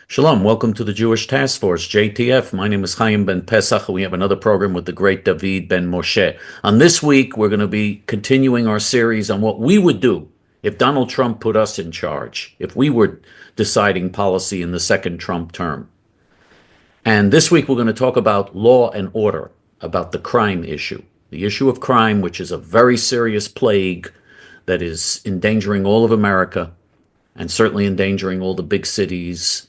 Shalom, welcome to the Jewish Task Force, J.T.F. My name is Chaim Ben Pesach, and we have another program with the great David Ben Moshe. On this week, we're going to be continuing our series on what we would do if Donald Trump put us in charge, if we were deciding policy in the second Trump term. And this week, we're going to talk about law and order, about the crime issue. The issue of crime, which is a very serious plague that is endangering all of America and certainly endangering all the big cities.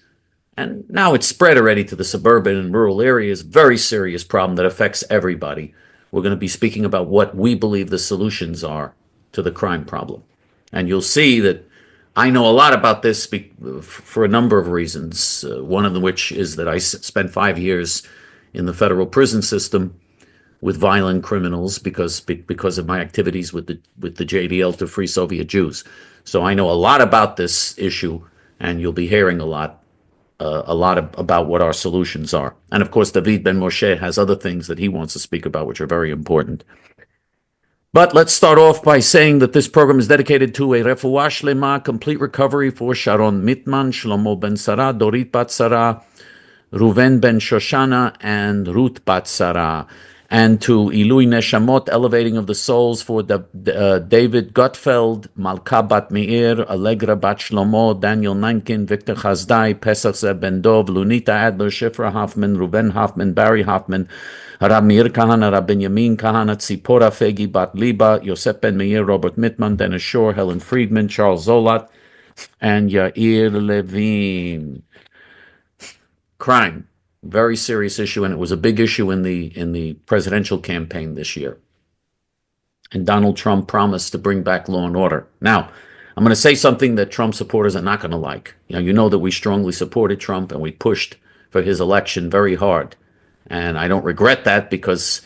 And now it's spread already to the suburban and rural areas. Very serious problem that affects everybody. We're going to be speaking about what we believe the solutions are to the crime problem. And you'll see that I know a lot about this for a number of reasons. One of which is that I spent 5 years in the federal prison system with violent criminals because of my activities with the JDL to free Soviet Jews. So I know a lot about this issue, and you'll be hearing a lot about what our solutions are. And of course, David Ben Moshe has other things that he wants to speak about, which are very important. But let's start off by saying that this program is dedicated to a refuah shlema, complete recovery for Sharon Mitman, Shlomo Ben Sarah, Dorit Bat Sarah, Ruven Ben Shoshana, and Ruth Bat Sarah, and to Ilui Neshamot, elevating of the souls for David Gutfeld, Malka Bat Meir, Allegra Bat Shlomo, Daniel Nankin, Victor Chazdai, Pesach Zeb Ben Dov, Lunita Adler, Shifra Hoffman, Ruben Hoffman, Barry Hoffman, Rab Meir Kahana, Rab Benjamin Kahana, Tzipora Fegi Bat Liba, Yosef Ben Meir, Robert Mittman, Dennis Shore, Helen Friedman, Charles Zolat, and Yair Levine. Crime. Very serious issue, and it was a big issue in the presidential campaign this year. And Donald Trump promised to bring back law and order. Now, I'm going to say something that Trump supporters are not going to like. You know that we strongly supported Trump and we pushed for his election very hard. And I don't regret that because,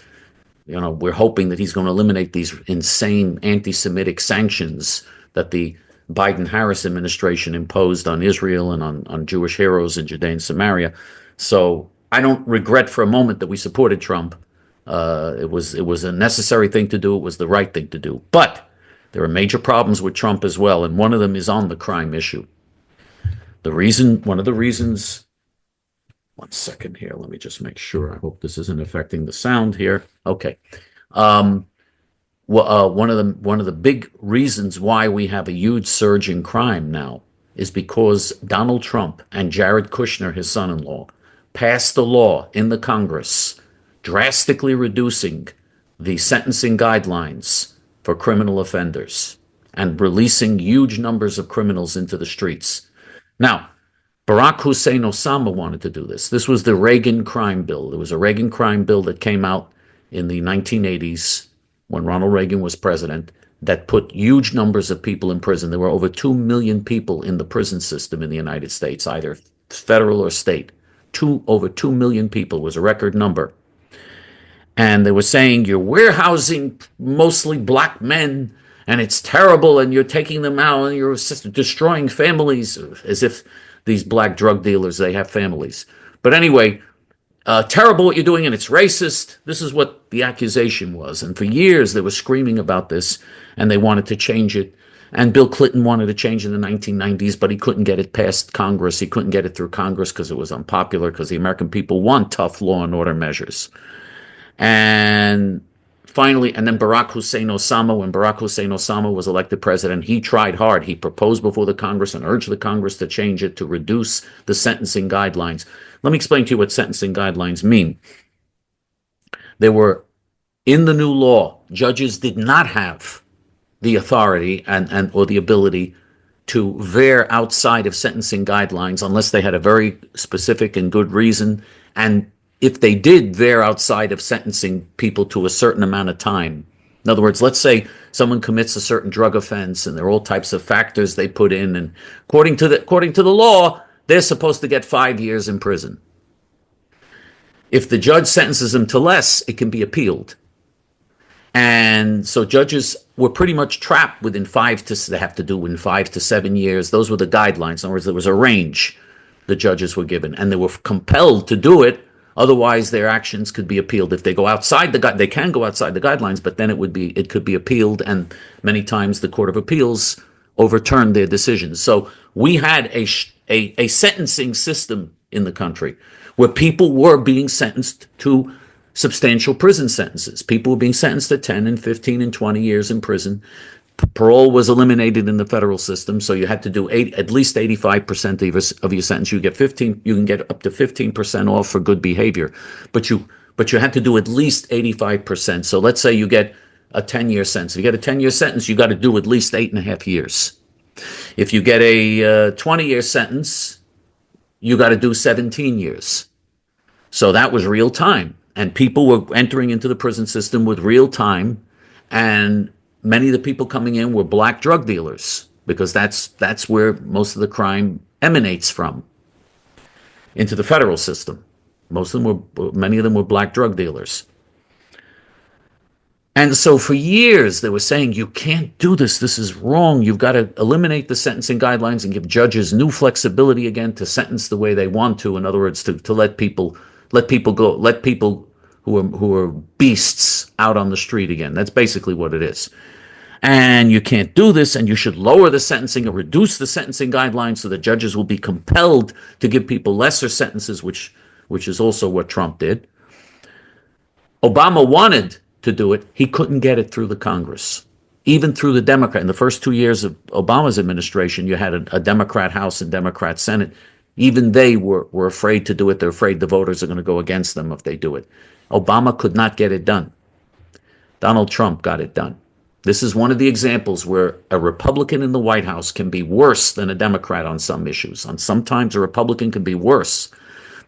we're hoping that he's going to eliminate these insane anti-Semitic sanctions that the Biden-Harris administration imposed on Israel and on Jewish heroes in Judea and Samaria. So I don't regret for a moment that we supported Trump. It was a necessary thing to do. It was the right thing to do. But there are major problems with Trump as well, and one of them is on the crime issue. One of the reasons. One second here. Let me just make sure. I hope this isn't affecting the sound here. Okay. One of the big reasons why we have a huge surge in crime now is because Donald Trump and Jared Kushner, his son-in-law, passed the law in the Congress drastically reducing the sentencing guidelines for criminal offenders and releasing huge numbers of criminals into the streets. Now, Barack Hussein Osama wanted to do this. This was the Reagan crime bill. There was a Reagan crime bill that came out in the 1980s when Ronald Reagan was president that put huge numbers of people in prison. There were over 2 million people in the prison system in the United States, either federal or state. Over 2 million people was a record number. And they were saying, you're warehousing mostly black men, and it's terrible, and you're taking them out, and you're destroying families, as if these black drug dealers, they have families. But anyway, terrible what you're doing, and it's racist. This is what the accusation was. And for years, they were screaming about this, and they wanted to change it. And Bill Clinton wanted to change in the 1990s, but he couldn't get it past Congress. He couldn't get it through Congress because it was unpopular, because the American people want tough law and order measures. And finally, and then Barack Hussein Osama, when Barack Hussein Osama was elected president, he tried hard. He proposed before the Congress and urged the Congress to change it to reduce the sentencing guidelines. Let me explain to you what sentencing guidelines mean. There were, in the new law, judges did not have the authority or the ability to veer outside of sentencing guidelines unless they had a very specific and good reason. And if they did veer outside of sentencing people to a certain amount of time, in other words, let's say someone commits a certain drug offense and there are all types of factors they put in, and according to the law, they're supposed to get 5 years in prison. If the judge sentences them to less, it can be appealed. And so judges were pretty much trapped within 5 to 7 years. Those were the guidelines. In other words, there was a range the judges were given, and they were compelled to do it. Otherwise, their actions could be appealed. If they go outside they can go outside the guidelines, but then it could be appealed. And many times the Court of Appeals overturned their decisions. So we had a sentencing system in the country where people were being sentenced to substantial prison sentences. People were being sentenced to 10 and 15 and 20 years in prison. Parole was eliminated in the federal system, so you had to do at least 85% of your sentence. You can get up to 15% off for good behavior, but you had to do at least 85%. So let's say you get a 10-year sentence. If you get a 10-year sentence, you got to do at least 8.5 years. If you get a 20-year sentence, you got to do 17 years. So that was real time, and people were entering into the prison system with real time, and many of the people coming in were black drug dealers, because that's where most of the crime emanates from, into the federal system. Many of them were black drug dealers. And so for years they were saying, you can't do this. This is wrong. You've got to eliminate the sentencing guidelines and give judges new flexibility again to sentence the way they want to. In other words, to let people go, let people who are beasts out on the street again. That's basically what it is. And you can't do this, and you should lower the sentencing or reduce the sentencing guidelines so that judges will be compelled to give people lesser sentences, which is also what Trump did. Obama wanted to do it. He couldn't get it through the Congress, even through the Democrat. In the first 2 years of Obama's administration, you had a Democrat House and Democrat Senate. Even they were afraid to do it. They're afraid the voters are going to go against them if they do it. Obama could not get it done. Donald Trump got it done. This is one of the examples where a Republican in the White House can be worse than a Democrat on some issues. Sometimes a Republican can be worse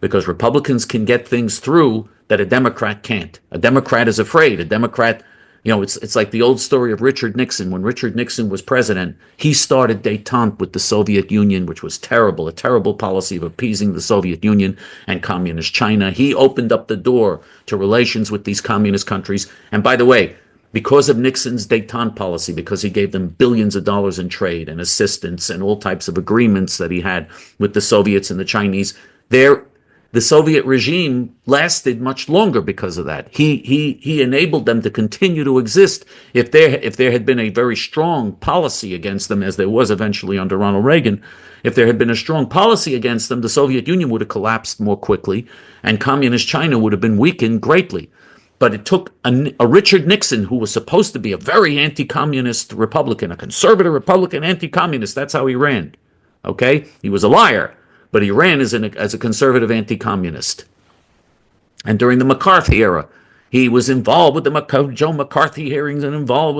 because Republicans can get things through that a Democrat can't. A Democrat is afraid. A Democrat, it's like the old story of Richard Nixon. When Richard Nixon was president, he started détente with the Soviet Union, which was terrible, a terrible policy of appeasing the Soviet Union and communist China. He opened up the door to relations with these communist countries. And by the way, because of Nixon's détente policy, because he gave them billions of dollars in trade and assistance and all types of agreements that he had with the Soviets and the Chinese, the Soviet regime lasted much longer because of that. He enabled them to continue to exist. If there had been a very strong policy against them, as there was eventually under Ronald Reagan, if there had been a strong policy against them, the Soviet Union would have collapsed more quickly, and communist China would have been weakened greatly. But it took a Richard Nixon, who was supposed to be a very anti-communist Republican, a conservative Republican anti-communist. That's how he ran. Okay? He was a liar, but he ran as a conservative anti-communist. And during the McCarthy era, he was involved with the Joe McCarthy hearings and involved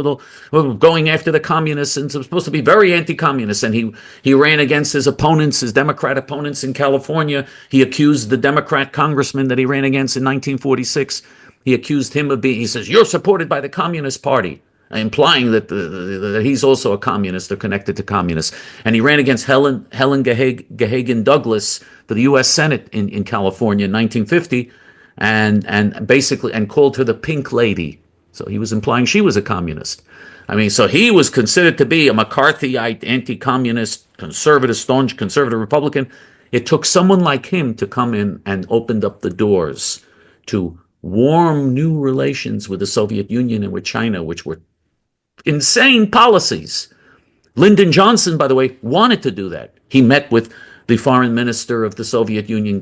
with going after the communists, and was supposed to be very anti-communist. And he ran against his opponents, his Democrat opponents in California. He accused the Democrat congressman that he ran against in 1946. He accused him of being, he says, you're supported by the Communist Party, implying that he's also a communist or connected to communists. And he ran against Helen Gahagan Douglas for the U.S. Senate in California in 1950, and basically called her the Pink Lady. So he was implying she was a communist. I mean, so he was considered to be a McCarthyite, anti-communist, conservative, staunch conservative Republican. It took someone like him to come in and opened up the doors to warm new relations with the Soviet Union and with China, which were insane policies. Lyndon Johnson, by the way, wanted to do that. He met with the foreign minister of the Soviet Union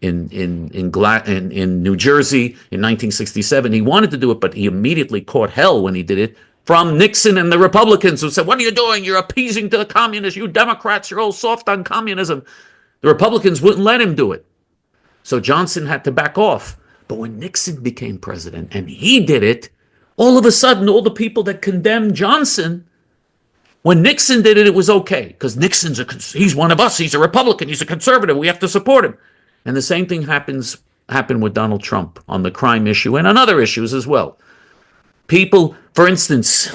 in New Jersey in 1967. He wanted to do it, but he immediately caught hell when he did it from Nixon and the Republicans, who said, what are you doing? You're appeasing to the communists. You Democrats, you're all soft on communism. The Republicans wouldn't let him do it. So Johnson had to back off. But when Nixon became president and he did it, all of a sudden, all the people that condemned Johnson, when Nixon did it, it was okay. Because he's one of us. He's a Republican. He's a conservative. We have to support him. And the same thing happened with Donald Trump on the crime issue and on other issues as well. People, for instance,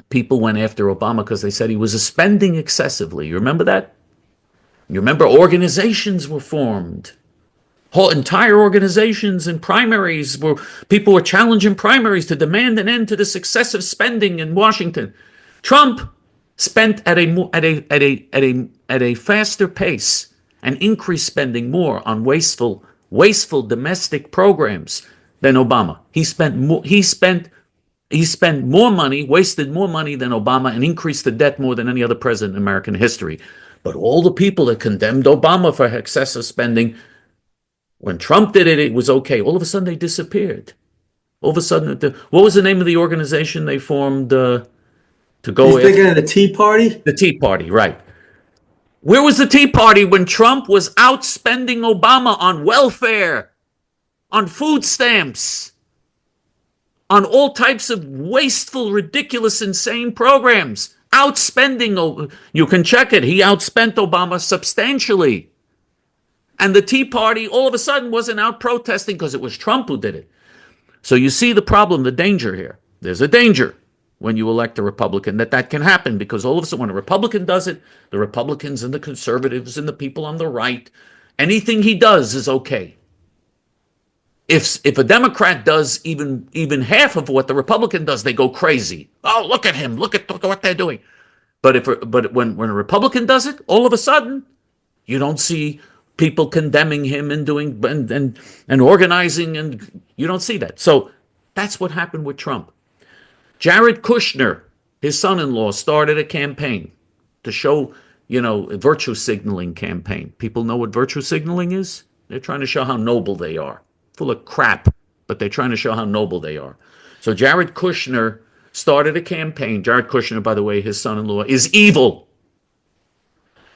people went after Obama because they said he was spending excessively. You remember that? You remember organizations were formed, whole entire organizations and primaries where people were challenging primaries to demand an end to this excessive spending in Washington. Trump spent at a faster pace and increased spending more on wasteful domestic programs than Obama. He spent He spent more money, wasted more money than Obama, and increased the debt more than any other president in American history. But all the people that condemned Obama for excessive spending, when Trump did it, it was okay. All of a sudden, they disappeared. All of a sudden, what was the name of the organization they formed to go You're thinking after? of the Tea Party? The Tea Party, right. Where was the Tea Party when Trump was outspending Obama on welfare, on food stamps, on all types of wasteful, ridiculous, insane programs? Outspending, you can check it. He outspent Obama substantially. And the Tea Party all of a sudden wasn't out protesting because it was Trump who did it. So you see the problem, the danger here. There's a danger when you elect a Republican that can happen, because all of a sudden when a Republican does it, the Republicans and the conservatives and the people on the right, anything he does is okay. If a Democrat does even half of what the Republican does, they go crazy. Oh, look at him! Look at what they're doing. But when a Republican does it, all of a sudden you don't see people condemning him and doing and organizing, and you don't see that. So that's what happened with Trump. Jared Kushner, his son-in-law, started a campaign to show, a virtue signaling campaign. People know what virtue signaling is? They're trying to show how noble they are. Full of crap, but they're trying to show how noble they are. So Jared Kushner started a campaign. Jared Kushner, by the way, his son-in-law, is evil.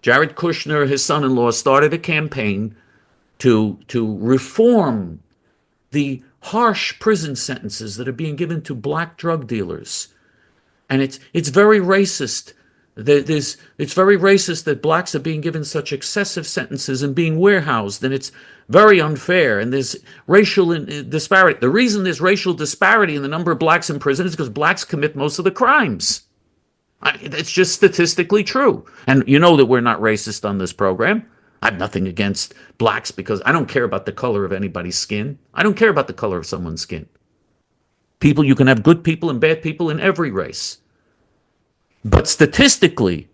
Jared Kushner, his son-in-law, started a campaign to reform the harsh prison sentences that are being given to black drug dealers. And it's very racist. It's very racist that blacks are being given such excessive sentences and being warehoused, and it's very unfair. And there's racial disparity. The reason there's racial disparity in the number of blacks in prison is because blacks commit most of the crimes. It's just statistically true. And you know that we're not racist on this program. I have nothing against blacks because I don't care about the color of anybody's skin. I don't care about the color of someone's skin. You can have good people and bad people in every race. But statistically,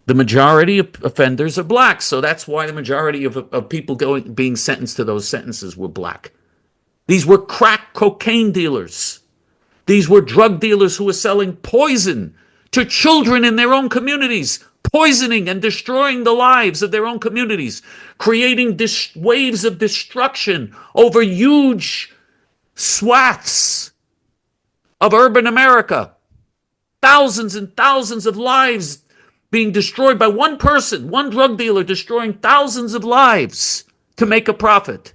the majority of offenders are blacks. So that's why the majority of people being sentenced to those sentences were black. These were crack cocaine dealers. These were drug dealers who were selling poison to children in their own communities, poisoning and destroying the lives of their own communities, creating waves of destruction over huge swaths of urban America. Thousands and thousands of lives being destroyed by one person, one drug dealer destroying thousands of lives to make a profit,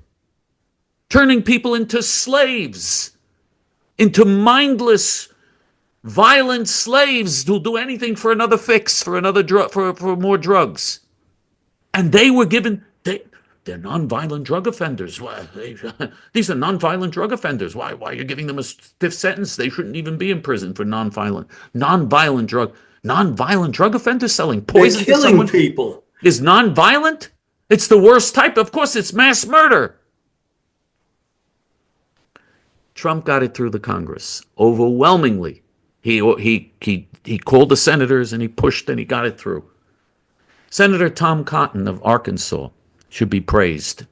turning people into slaves, into mindless, violent slaves who'll do anything for another fix, for another drug, for more drugs. And they were given, they're nonviolent drug offenders. These are nonviolent drug offenders. Why are you giving them a stiff sentence? They shouldn't even be in prison for nonviolent drug offenders selling poison They're to someone. killing people. Is nonviolent? It's the worst type. Of course, it's mass murder. Trump got it through the Congress overwhelmingly. He called the senators and he pushed and he got it through. Senator Tom Cotton of Arkansas should be praised.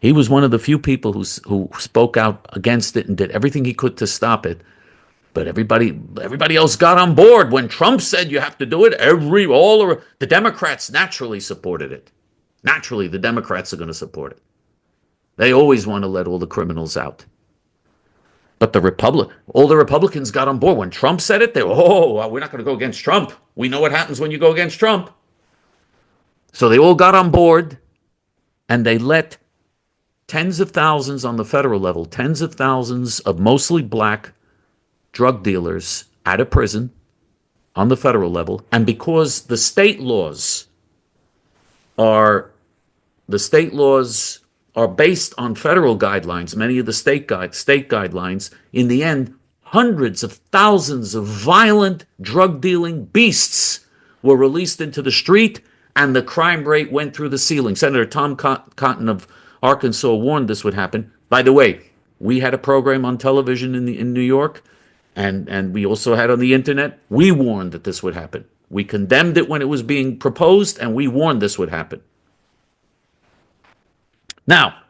He was one of the few people who spoke out against it and did everything he could to stop it. But everybody else got on board. When Trump said you have to do it, the Democrats naturally supported it. Naturally, the Democrats are going to support it. They always want to let all the criminals out. But all the Republicans got on board. When Trump said it, we're not going to go against Trump. We know what happens when you go against Trump. So they all got on board, and they let tens of thousands on the federal level, tens of thousands of mostly black drug dealers out of prison on the federal level. And because the state laws are based on federal guidelines, many of the state guidelines, in the end, hundreds of thousands of violent drug-dealing beasts were released into the street, and the crime rate went through the ceiling. Senator Tom Cotton of Arkansas warned this would happen. By the way, we had a program on television in New York, and we also had on the internet. We warned that this would happen. We condemned it when it was being proposed, and we warned this would happen. Now,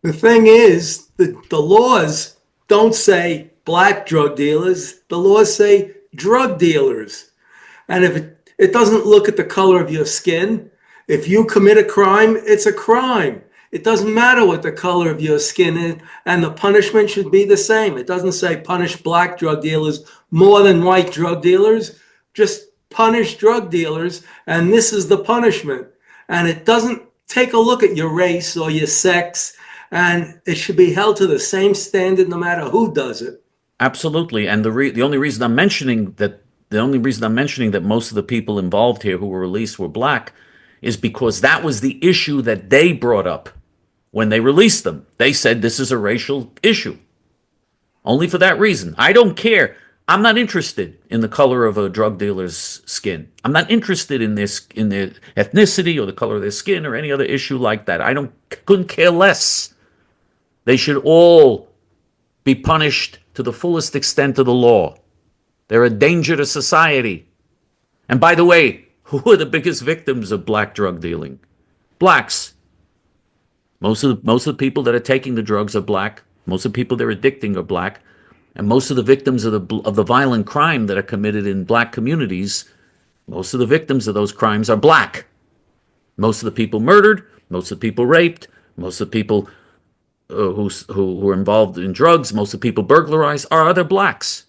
the thing is, the laws don't say black drug dealers. The laws say drug dealers. And if it doesn't look at the color of your skin, if you commit a crime, it's a crime. It doesn't matter what the color of your skin is, and the punishment should be the same. It doesn't say punish black drug dealers more than white drug dealers. Just punish drug dealers, and this is the punishment. And it doesn't take a look at your race or your sex, and it should be held to the same standard no matter who does it. Absolutely. And the only reason I'm mentioning that most of the people involved here who were released were black is because that was the issue that they brought up when they released them. They said this is a racial issue. Only for that reason. I don't care. I'm not interested in the color of a drug dealer's skin. I'm not interested in their ethnicity or the color of their skin or any other issue like that. Couldn't care less. They should all be punished to the fullest extent of the law. They're a danger to society. And by the way, who are the biggest victims of black drug dealing? Blacks. Most of the people that are taking the drugs are black. Most of the people they're addicting are black. And most of the victims of the violent crime that are committed in black communities, most of the victims of those crimes are black. Most of the people murdered, most of the people raped, most of the people who are involved in drugs, most of the people burglarized are other blacks.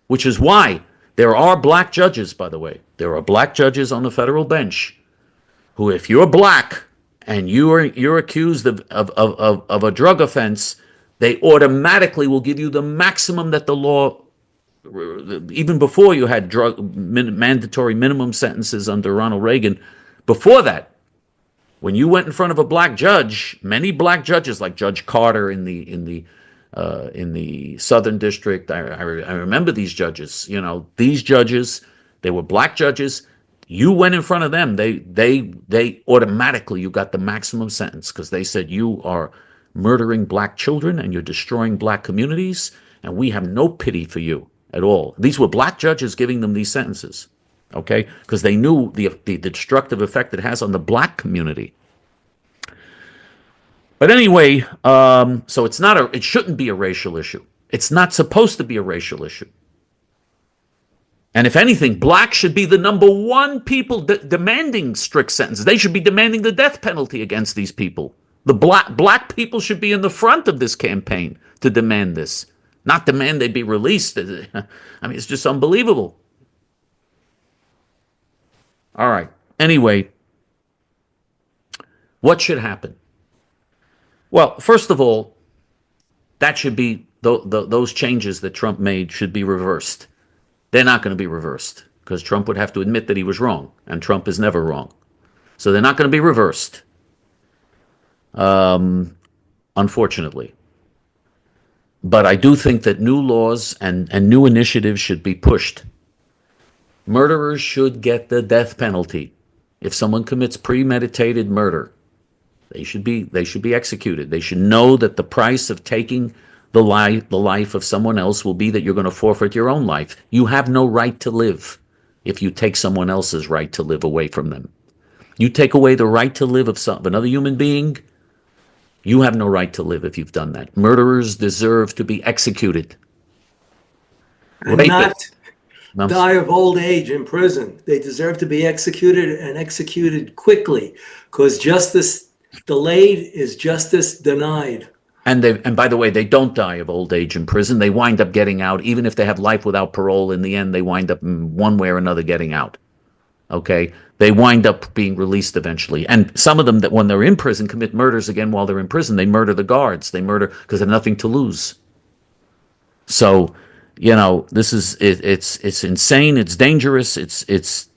Which is why there are black judges, by the way. There are black judges on the federal bench who, if you're black and you're accused of a drug offense, they automatically will give you the maximum that the law, even before you had mandatory minimum sentences under Ronald Reagan, before that, when you went in front of a black judge, many black judges, like Judge Carter in the Southern District, I remember these judges. These judges, they were black judges. You went in front of them, they automatically, you got the maximum sentence because they said you are murdering black children and you're destroying black communities, and we have no pity for you at all. These were black judges giving them these sentences, okay? Because they knew the destructive effect it has on the black community. But anyway, so it shouldn't be a racial issue. It's not supposed to be a racial issue. And if anything, blacks should be the number one people demanding strict sentences. They should be demanding the death penalty against these people. The black people should be in the front of this campaign to demand this, not demand they be released. I mean, it's just unbelievable. All right. Anyway, what should happen? Well, first of all, that should be those changes that Trump made should be reversed. They're not going to be reversed because Trump would have to admit that he was wrong, and Trump is never wrong. So they're not going to be reversed. Unfortunately. But I do think that new laws and new initiatives should be pushed. Murderers should get the death penalty. If someone commits premeditated murder, they should be executed. They should know that the price of taking the life of someone else will be that you're going to forfeit your own life. You have no right to live if you take someone else's right to live away from them. You take away the right to live of another human being, you have no right to live if you've done that. Murderers deserve to be executed. And not die of old age in prison. They deserve to be executed and executed quickly, because justice delayed is justice denied. And by the way, they don't die of old age in prison. They wind up getting out. Even if they have life without parole, in the end, they wind up one way or another getting out. Okay? They wind up being released eventually. And some of them that when they're in prison commit murders again while they're in prison. They murder the guards. They murder because they have nothing to lose. So, this is it's insane. It's dangerous. It's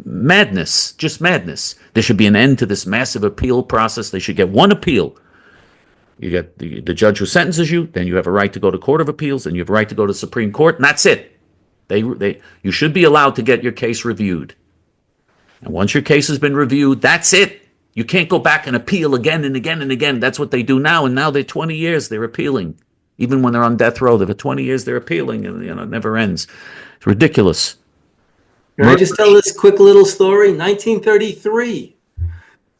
madness. Just madness. There should be an end to this massive appeal process. They should get one appeal. You get the judge who sentences you, then you have a right to go to Court of Appeals, and you have a right to go to the Supreme Court, and that's it. You should be allowed to get your case reviewed. And once your case has been reviewed, that's it. You can't go back and appeal again and again and again. That's what they do now, and now they're 20 years, they're appealing. Even when they're on death row, for 20 years they're appealing, and it never ends. It's ridiculous. Can I just tell this quick little story? 1933,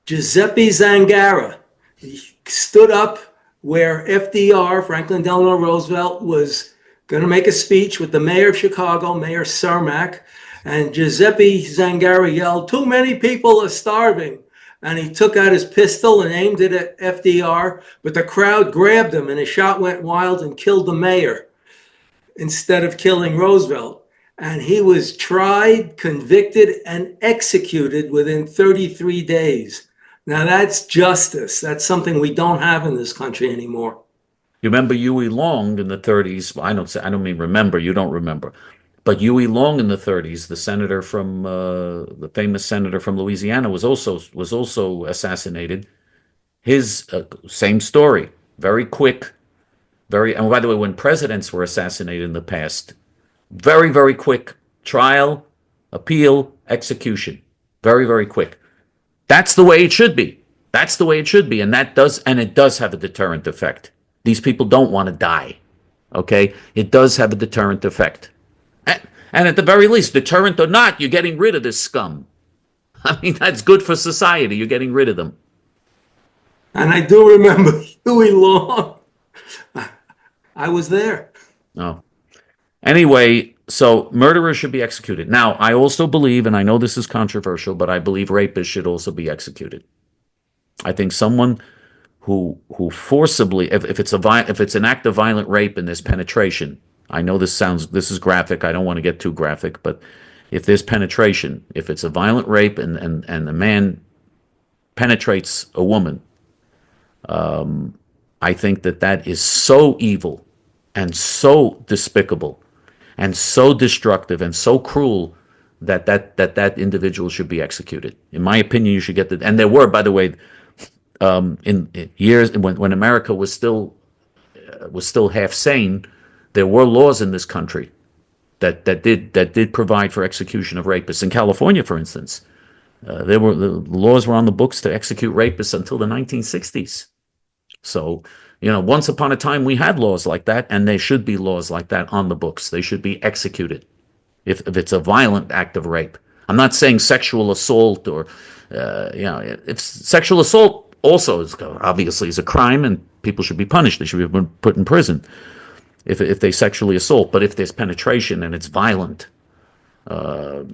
Giuseppe Zangara, he stood up where FDR, Franklin Delano Roosevelt, was going to make a speech with the mayor of Chicago, Mayor Cermak, and Giuseppe Zangara yelled, "Too many people are starving." And he took out his pistol and aimed it at FDR, but the crowd grabbed him and his shot went wild and killed the mayor instead of killing Roosevelt. And he was tried, convicted, and executed within 33 days. Now that's justice. That's something we don't have in this country anymore. You remember Huey Long in the 30s? Well, I don't mean remember, you don't remember. But Huey Long in the 30s, the senator from the famous senator from Louisiana, was also assassinated. His same story, very quick, very. And by the way, when presidents were assassinated in the past, very, very quick trial, appeal, execution, very, very quick. That's the way it should be. That's the way it should be, and it does have a deterrent effect. These people don't want to die. Okay, it does have a deterrent effect. And at the very least, deterrent or not, you're getting rid of this scum. I mean, that's good for society. You're getting rid of them. And I do remember Huey Long. I was there. No. Anyway, so murderers should be executed. Now, I also believe, and I know this is controversial, but I believe rapists should also be executed. I think someone who forcibly, if it's an act of violent rape and there's penetration, I know this is graphic. I don't want to get too graphic, but if there's penetration, if it's a violent rape and the man penetrates a woman, I think that is so evil and so despicable and so destructive and so cruel that individual should be executed. In my opinion, you should get and there were, by the way, in years when America was still half sane, there were laws in this country that did provide for execution of rapists. In California, for instance, the laws were on the books to execute rapists until the 1960s. So, once upon a time we had laws like that, and there should be laws like that on the books. They should be executed if it's a violent act of rape. I'm not saying sexual assault or, it's sexual assault also obviously is a crime, and people should be punished. They should be put in prison if they sexually assault. But if there's penetration and it's violent, I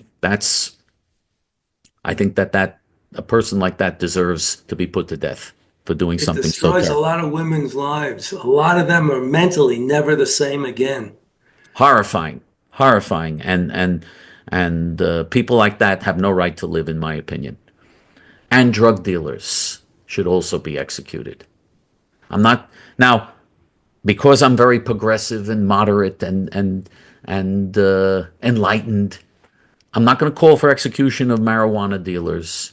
think that a person like that deserves to be put to death for doing something so terrible. It destroys a lot of women's lives. A lot of them are mentally never the same again. Horrifying, and people like that have no right to live, in my opinion. And drug dealers should also be executed. I'm not now, because I'm very progressive and moderate and enlightened. I'm not going to call for execution of marijuana dealers.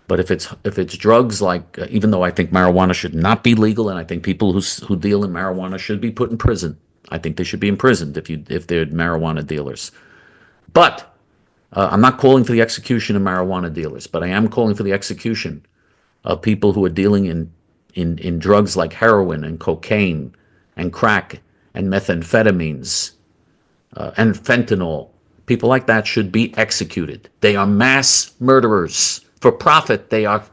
But if it's drugs like, even though I think marijuana should not be legal, and I think people who deal in marijuana should be put in prison. I think they should be imprisoned if they're marijuana dealers. But I'm not calling for the execution of marijuana dealers, but I am calling for the execution of people who are dealing in drugs like heroin and cocaine and crack and methamphetamines and fentanyl. People like that should be executed. They are mass murderers. For profit, they are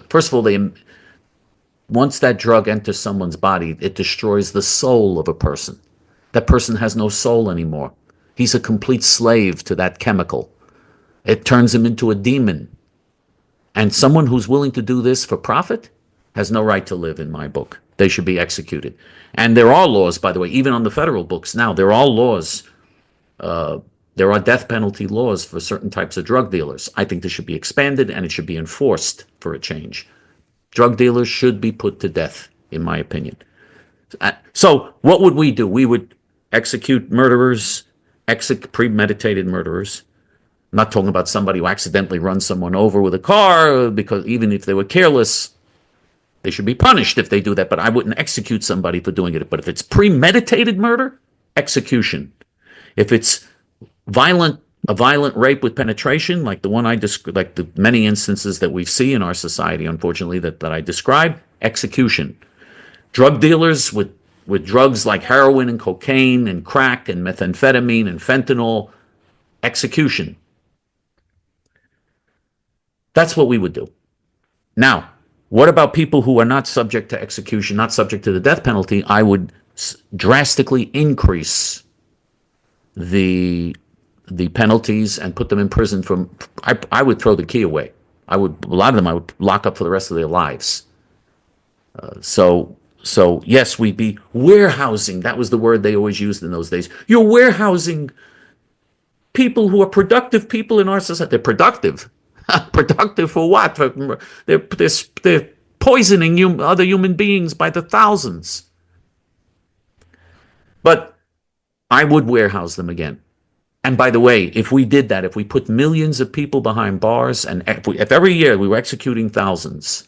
first of all, once that drug enters someone's body, it destroys the soul of a person. That person has no soul anymore. He's a complete slave to that chemical. It turns him into a demon. And someone who's willing to do this for profit has no right to live, in my book. They should be executed. And there are laws, by the way, even on the federal books now, there are laws. There are death penalty laws for certain types of drug dealers. I think this should be expanded and it should be enforced for a change. Drug dealers should be put to death, in my opinion. So what would we do? We would execute murderers, premeditated murderers. I'm not talking about somebody who accidentally runs someone over with a car, because even if they were careless, they should be punished if they do that. But I wouldn't execute somebody for doing it. But if it's premeditated murder, execution. If it's a violent rape with penetration, like the one I described, like the many instances that we see in our society, unfortunately, that I described, execution. Drug dealers with drugs like heroin and cocaine and crack and methamphetamine and fentanyl, execution. That's what we would do. Now, what about people who are not subject to execution, not subject to the death penalty? I would drastically increase the penalties and put them in prison for. I would throw the key away. A lot of them I would lock up for the rest of their lives. So yes, we'd be warehousing. That was the word they always used in those days. You're warehousing people who are productive people in our society. They're productive. Productive for what? They're poisoning other human beings by the thousands. But I would warehouse them again. And by the way, if we did that, if we put millions of people behind bars, and if every year we were executing thousands,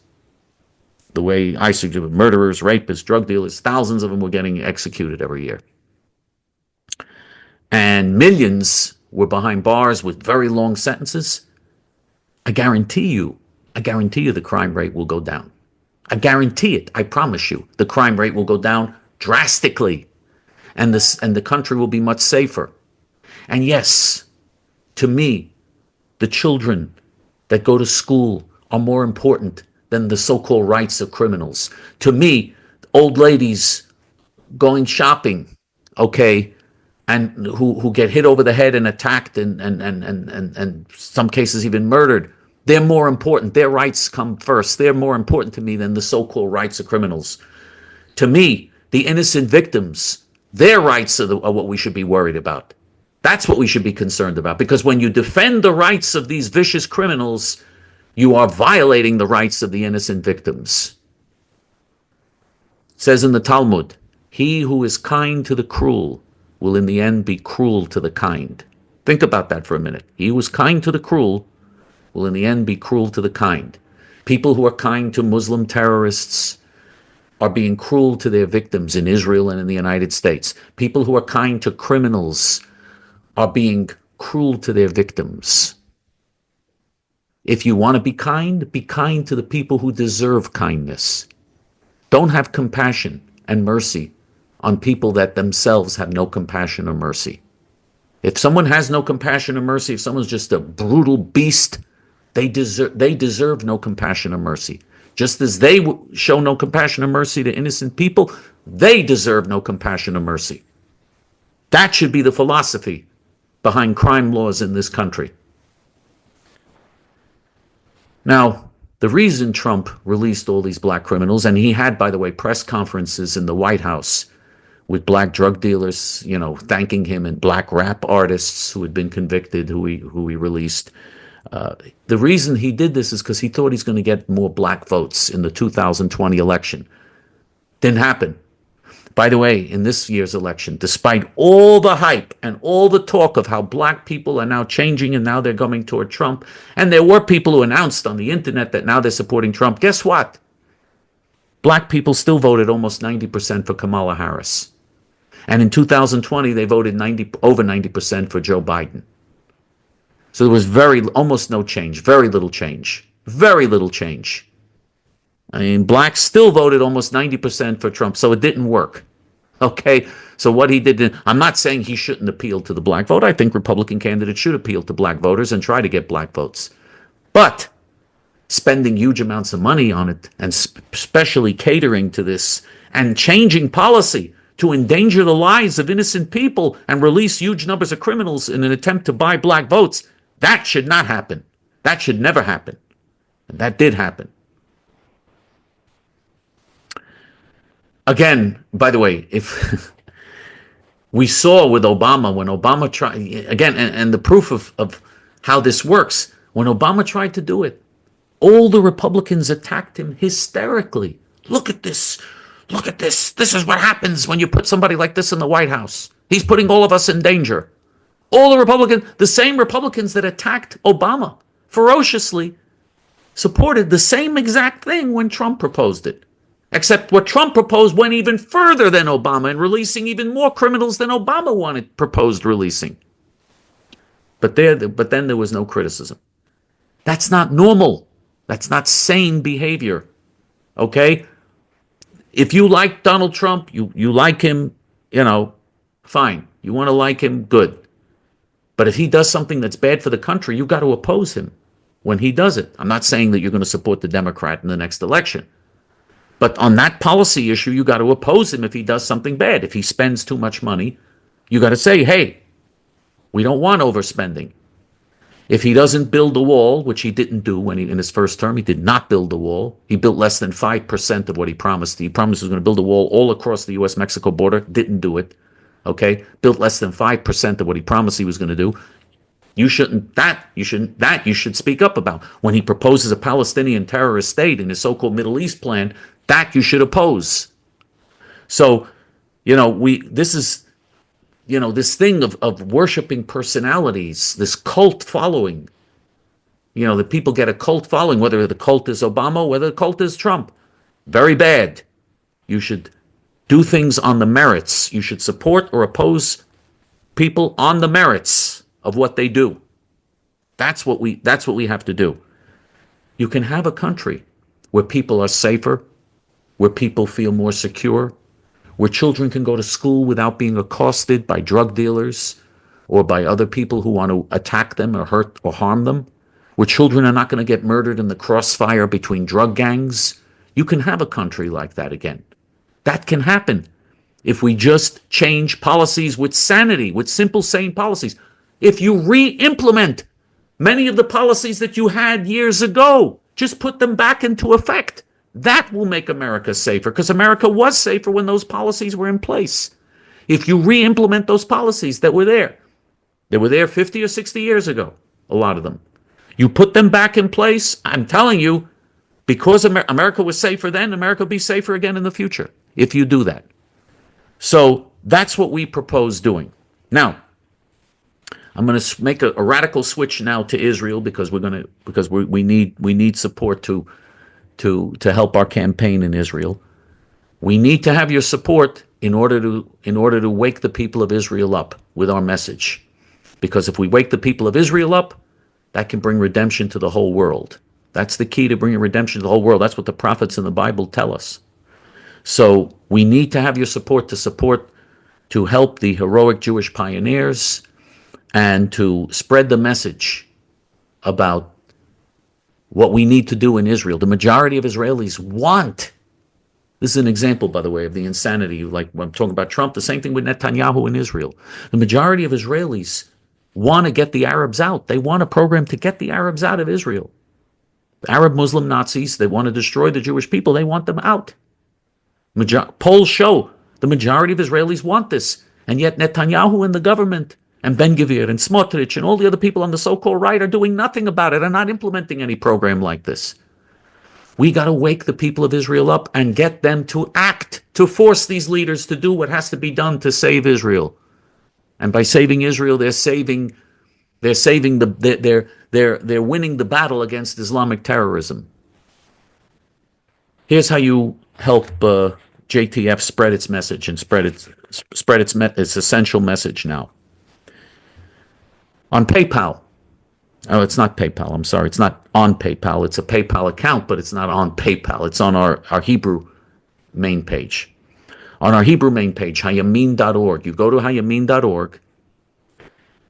the way I suggest, murderers, rapists, drug dealers, thousands of them were getting executed every year. And millions were behind bars with very long sentences. I guarantee you the crime rate will go down. I guarantee it. I promise you, the crime rate will go down drastically, and the country will be much safer. And yes, to me, the children that go to school are more important than the so-called rights of criminals. To me, old ladies going shopping, okay, and who get hit over the head and attacked and some cases even murdered, they're more important. Their rights come first. They're more important to me than the so-called rights of criminals. To me, the innocent victims, their rights are what we should be worried about. That's what we should be concerned about, because when you defend the rights of these vicious criminals, you are violating the rights of the innocent victims. It says in the Talmud, he who is kind to the cruel will in the end be cruel to the kind. Think about that for a minute. He who is kind to the cruel will in the end be cruel to the kind. People who are kind to Muslim terrorists are being cruel to their victims in Israel and in the United States. People who are kind to criminals are being cruel to their victims. If you want to be kind to the people who deserve kindness. Don't have compassion and mercy on people that themselves have no compassion or mercy. If someone has no compassion or mercy, if someone's just a brutal beast, they deserve no compassion or mercy. Just as they show no compassion or mercy to innocent people, they deserve no compassion or mercy. That should be the philosophy behind crime laws in this country. Now, the reason Trump released all these black criminals, and he had, by the way, press conferences in the White House with black drug dealers, thanking him, and black rap artists who had been convicted, who he released. The reason he did this is because he thought he's going to get more black votes in the 2020 election. Didn't happen. By the way, in this year's election, despite all the hype and all the talk of how black people are now changing and now they're coming toward Trump, and there were people who announced on the internet that now they're supporting Trump, guess what? Black people still voted almost 90% for Kamala Harris. And in 2020, they voted over 90% for Joe Biden. So there was almost no change, very little change. I mean, blacks still voted almost 90% for Trump, so it didn't work. Okay, so what he did, I'm not saying he shouldn't appeal to the black vote. I think Republican candidates should appeal to black voters and try to get black votes. But spending huge amounts of money on it, and especially catering to this, and changing policy to endanger the lives of innocent people and release huge numbers of criminals in an attempt to buy black votes, that should not happen. That should never happen. And that did happen. Again, by the way, if we saw with Obama, when Obama tried, again, and the proof of how this works, when Obama tried to do it, all the Republicans attacked him hysterically. Look at this. Look at this. This is what happens when you put somebody like this in the White House. He's putting all of us in danger. All the same Republicans that attacked Obama ferociously, supported the same exact thing when Trump proposed it. Except what Trump proposed went even further than Obama in releasing even more criminals than Obama proposed releasing. But then there was no criticism. That's not normal. That's not sane behavior. Okay? If you like Donald Trump, you like him, fine. You want to like him, good. But if he does something that's bad for the country, you got to oppose him when he does it. I'm not saying that you're going to support the Democrat in the next election. But on that policy issue, you got to oppose him if he does something bad. If he spends too much money, you got to say, hey, We don't want overspending. If he doesn't build the wall, which he didn't do when in his first term, he did not build the wall. He built less than 5% of what he promised. He promised he was going to build a wall all across the U.S.-Mexico border. Didn't do it. Okay, built less than 5% of what he promised he was going to do. You should speak up about. When he proposes a Palestinian terrorist state in his so-called Middle East plan, that you should oppose. So, this thing of worshiping personalities, this cult following, that people get a cult following, whether the cult is Obama, whether the cult is Trump. Very bad. You should do things on the merits. You should support or oppose people on the merits of what they do. That's what we have to do. You can have a country where people are safer, where people feel more secure, where children can go to school without being accosted by drug dealers or by other people who want to attack them or hurt or harm them, where children are not going to get murdered in the crossfire between drug gangs. You can have a country like that again. That can happen if we just change policies with sanity, with simple, sane policies. If you re-implement many of the policies that you had years ago, just put them back into effect. That will make America safer, because America was safer when those policies were in place. If you re-implement those policies that were there, they were there 50 or 60 years ago, a lot of them. You put them back in place, I'm telling you, because America was safer then, America will be safer again in the future, if you do that. So that's what we propose doing. Now, I'm going to make a radical switch now to Israel, because we need support to help our campaign in Israel. We need to have your support in order to wake the people of Israel up with our message. Because if we wake the people of Israel up, that can bring redemption to the whole world. That's the key to bringing redemption to the whole world. That's what the prophets in the Bible tell us. So we need to have your support to help the heroic Jewish pioneers and to spread the message about what we need to do in Israel. The majority of Israelis want, this is an example, by the way, of the insanity, like when I'm talking about Trump, the same thing with Netanyahu in Israel. The majority of Israelis want to get the Arabs out. They want a program to get the Arabs out of Israel. The Arab Muslim Nazis, they want to destroy the Jewish people. They want them out. Polls show the majority of Israelis want this. And yet Netanyahu and the government and Ben-Gvir and Smotrich and all the other people on the so-called right are doing nothing about it and not implementing any program like this. We got to wake the people of Israel up and get them to act, to force these leaders to do what has to be done to save Israel. And by saving Israel, they're winning the battle against Islamic terrorism. Here's how you help J.T.F. spread its message and spread its essential message now. On PayPal. Oh, it's not PayPal. I'm sorry. It's not on PayPal. It's a PayPal account, but it's not on PayPal. It's on our Hebrew main page. On our Hebrew main page, hayamin.org. You go to hayamin.org,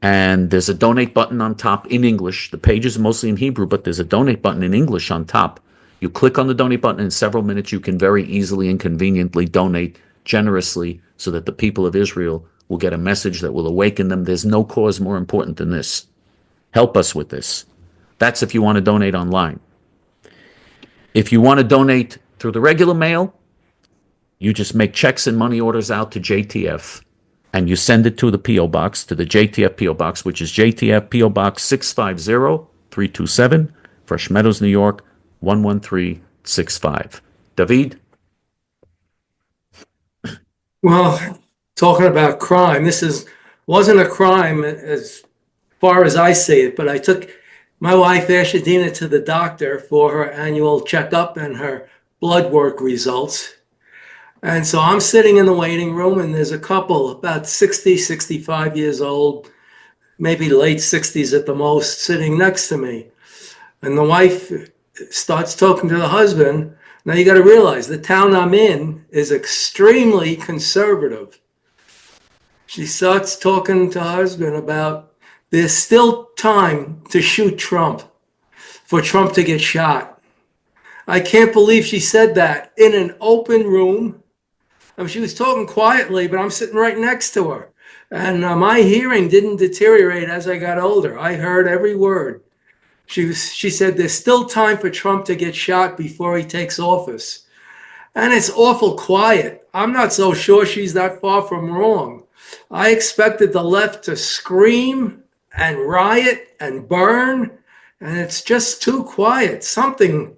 and there's a donate button on top in English. The page is mostly in Hebrew, but there's a donate button in English on top. You click on the donate button, and in several minutes you can very easily and conveniently donate generously so that the people of Israel will get a message that will awaken them. There's no cause more important than this. Help us with this. That's if you want to donate online. If you want to donate through the regular mail, you just make checks and money orders out to J.T.F. and you send it to the P.O. Box, to the J.T.F. P.O. Box, which is J.T.F. P.O. Box 650-327, Fresh Meadows, New York, 11365. David? Well, talking about crime, wasn't a crime as far as I see it, but I took my wife Ashadina to the doctor for her annual checkup and her blood work results. And so I'm sitting in the waiting room, and there's a couple about 60, 65 years old, maybe late 60s at the most, sitting next to me. And the wife starts talking to the husband. Now you got to realize the town I'm in is extremely conservative. She starts talking to her husband about there's still time to shoot Trump, for Trump to get shot. I can't believe she said that in an open room. I mean, she was talking quietly, but I'm sitting right next to her. And my hearing didn't deteriorate as I got older. I heard every word. She said there's still time for Trump to get shot before he takes office. And it's awful quiet. I'm not so sure she's that far from wrong. I expected the left to scream and riot and burn, and it's just too quiet. Something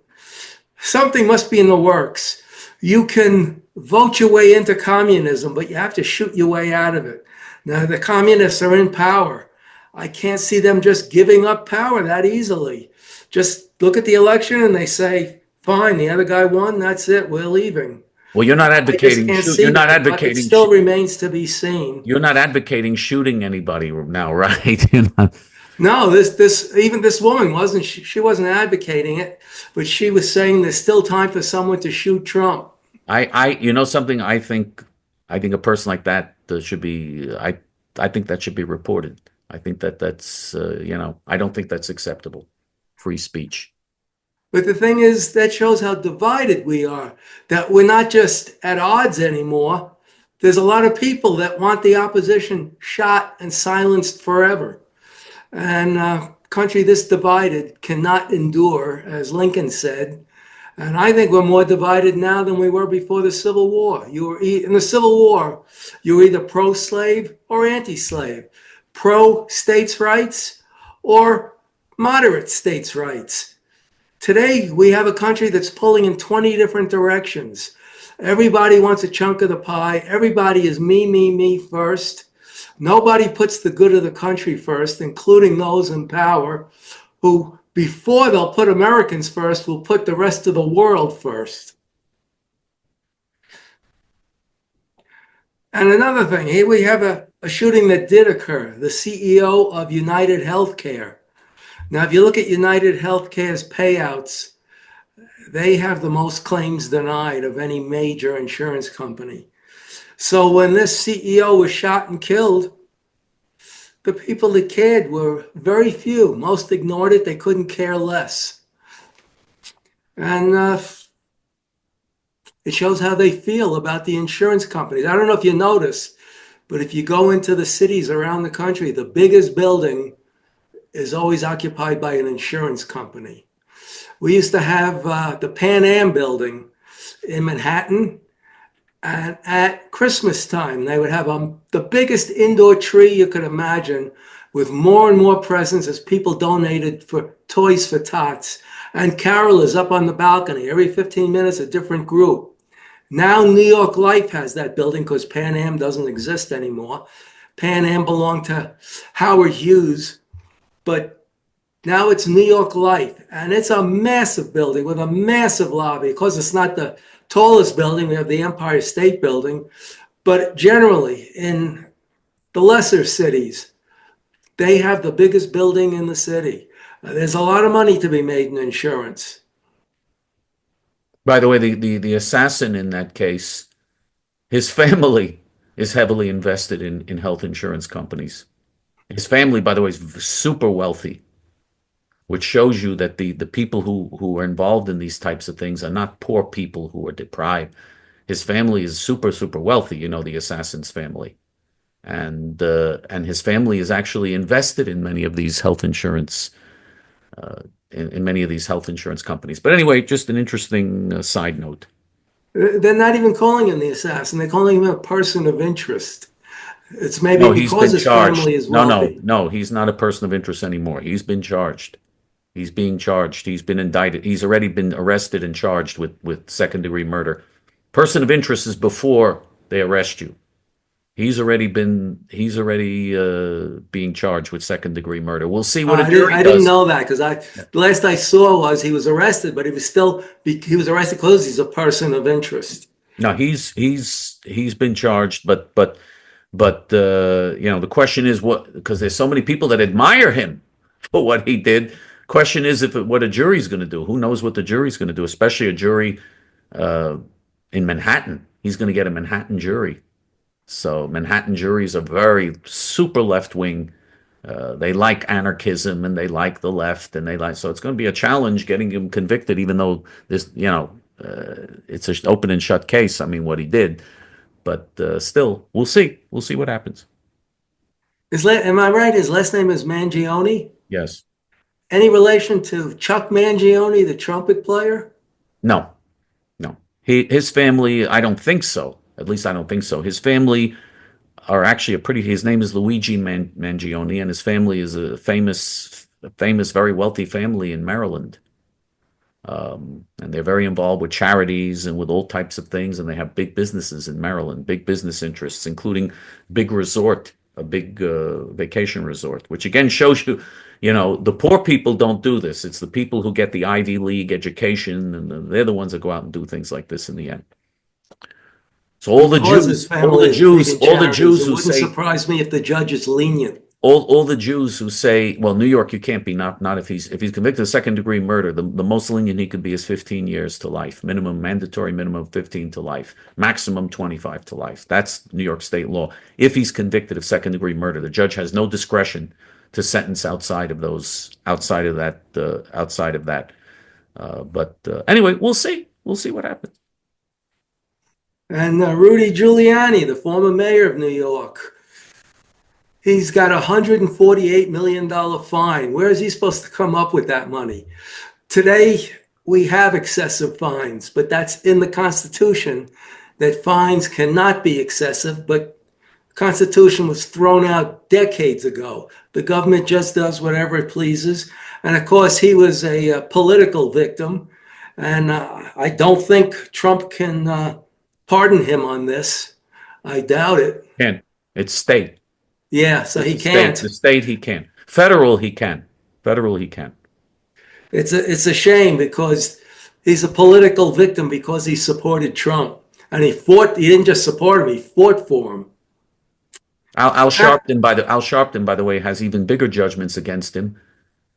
must be in the works. You can vote your way into communism, but you have to shoot your way out of it. Now, the communists are in power. I can't see them just giving up power that easily. Just look at the election and they say, fine, the other guy won, that's it, we're leaving. Well, you're not I just advocating can't shoot. see You're not that, but it advocating. still remains to be seen. You're not advocating shooting anybody now, right? You're not- No, even this woman wasn't. She wasn't advocating it, but she was saying there's still time for someone to shoot Trump. you know something. I think a person like that should be. I think that should be reported. I think that's. I don't think that's acceptable. Free speech. But the thing is, that shows how divided we are. That we're not just at odds anymore. There's a lot of people that want the opposition shot and silenced forever. And a country this divided cannot endure, as Lincoln said. And I think we're more divided now than we were before the Civil War. In the Civil War, you were either pro-slave or anti-slave, pro-states' rights or moderate states' rights. Today, we have a country that's pulling in 20 different directions. Everybody wants a chunk of the pie. Everybody is me first. Nobody puts the good of the country first, including those in power, who, before they'll put Americans first, will put the rest of the world first. And another thing, here we have a shooting that did occur, the CEO of United Healthcare. Now, if you look at United Healthcare's payouts, they have the most claims denied of any major insurance company. So when this CEO was shot and killed, the people that cared were very few. Most ignored it. They couldn't care less. And it shows how they feel about the insurance companies. I don't know if you noticed, but if you go into the cities around the country, the biggest building is always occupied by an insurance company. We used to have the Pan Am building in Manhattan. And at Christmas time, they would have the biggest indoor tree you could imagine, with more and more presents as people donated for toys for tots. And carolers up on the balcony. Every 15 minutes, a different group. Now New York Life has that building because Pan Am doesn't exist anymore. Pan Am belonged to Howard Hughes, but now it's New York Life. And it's a massive building with a massive lobby. Of course, it's not the tallest building. We have the Empire State Building. But generally, in the lesser cities, they have the biggest building in the city. There's a lot of money to be made in insurance. By the way, the assassin in that case, his family is heavily invested in health insurance companies. His family, by the way, is super wealthy, which shows you that the people who are involved in these types of things are not poor people who are deprived. His family is super wealthy, the assassin's family. And his family is actually invested in many of these health insurance in many of these health insurance companies. But anyway, just an interesting side note. They're not even calling him the assassin. They're calling him a person of interest. It's maybe No, he's because been his charged. family is No, wealthy. no, he's not a person of interest anymore. He's been charged. He's being charged. He's been indicted. He's already been arrested and charged with second-degree murder. Person of interest is before they arrest you. He's already being charged with second-degree murder. We'll see what a jury I does. didn't know that because the last I saw was he was arrested, but he was arrested because he's a person of interest. No, he's been charged, but the question is because there's so many people that admire him for what he did. Question is what a jury's going to do. Who knows what the jury's going to do? Especially a jury in Manhattan. He's going to get a Manhattan jury. So Manhattan juries are very super left wing. They like anarchism and they like the left and so it's going to be a challenge getting him convicted, even though this it's an open and shut case. I mean, what he did, but still, we'll see what happens. Am I right? His last name is Mangione? Yes. Any relation to Chuck Mangione, the trumpet player? No, no. His family, I don't think so. At least I don't think so. His family are actually his name is Luigi Mangione, and his family is a famous, very wealthy family in Maryland. And they're very involved with charities and with all types of things, and they have big businesses in Maryland, big business interests, including big resort, a big vacation resort, which again shows you, the poor people don't do this. It's the people who get the Ivy League education, and they're the ones that go out and do things like this in the end. So Because his family is big in all the charities, Jews it who wouldn't say, surprise me if the judge is lenient. all the Jews who say, well, New York, you can't be not if he's convicted of second degree murder, the most lenient he could be is 15 years to life, mandatory minimum 15 to life, maximum 25 to life. That's New York state law. If he's convicted of second degree murder, the judge has no discretion to sentence outside of that. But anyway, we'll see. We'll see what happens. And Rudy Giuliani, the former mayor of New York, he's got a $148 million fine. Where is he supposed to come up with that money? Today, we have excessive fines, but that's in the Constitution, that fines cannot be excessive, but the Constitution was thrown out decades ago. The government just does whatever it pleases. And of course, he was a political victim. And I don't think Trump can pardon him on this. I doubt it. Can't. It's state. Yeah, so he can't. The state he can. Federal he can. Federal he can. It's a shame because he's a political victim because he supported Trump. And he didn't just support him, he fought for him. Al Sharpton, by the way, has even bigger judgments against him,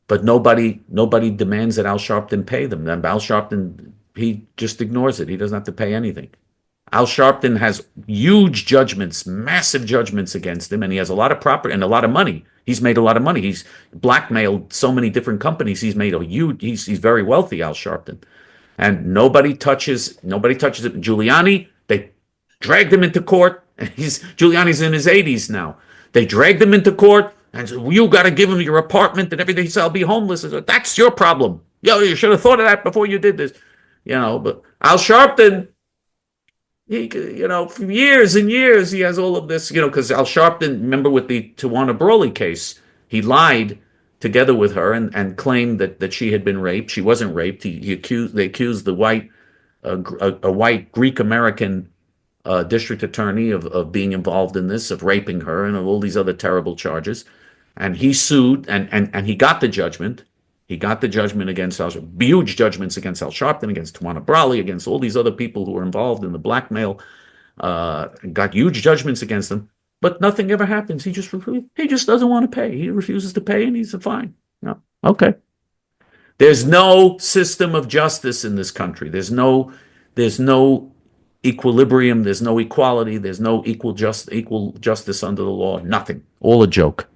but nobody demands that Al Sharpton pay them. And Al Sharpton, he just ignores it. He doesn't have to pay anything. Al Sharpton has huge judgments, massive judgments against him, and he has a lot of property and a lot of money. He's made a lot of money. He's blackmailed so many different companies. He's very wealthy, Al Sharpton. And nobody touches it. Giuliani, they dragged him into court. Giuliani's in his 80s now. They dragged him into court and said, well, you got to give him your apartment and everything. He said, I'll be homeless. I said, that's your problem. You should have thought of that before you did this. But Al Sharpton, for years and years, he has all of this, because Al Sharpton, remember with the Tawana Brawley case, he lied together with her and claimed that she had been raped. She wasn't raped. They accused a white Greek American district attorney of being involved in this, of raping her, and of all these other terrible charges. And he sued, and he got the judgment. He got the judgment against huge judgments against Al Sharpton, against Tawana Brawley, against all these other people who were involved in the blackmail. Got huge judgments against them, but nothing ever happens. He just doesn't want to pay. He refuses to pay, and he's fine. No, okay. There's no system of justice in this country. There's no equilibrium. There's no equality. There's no equal justice under the law. Nothing. All a joke.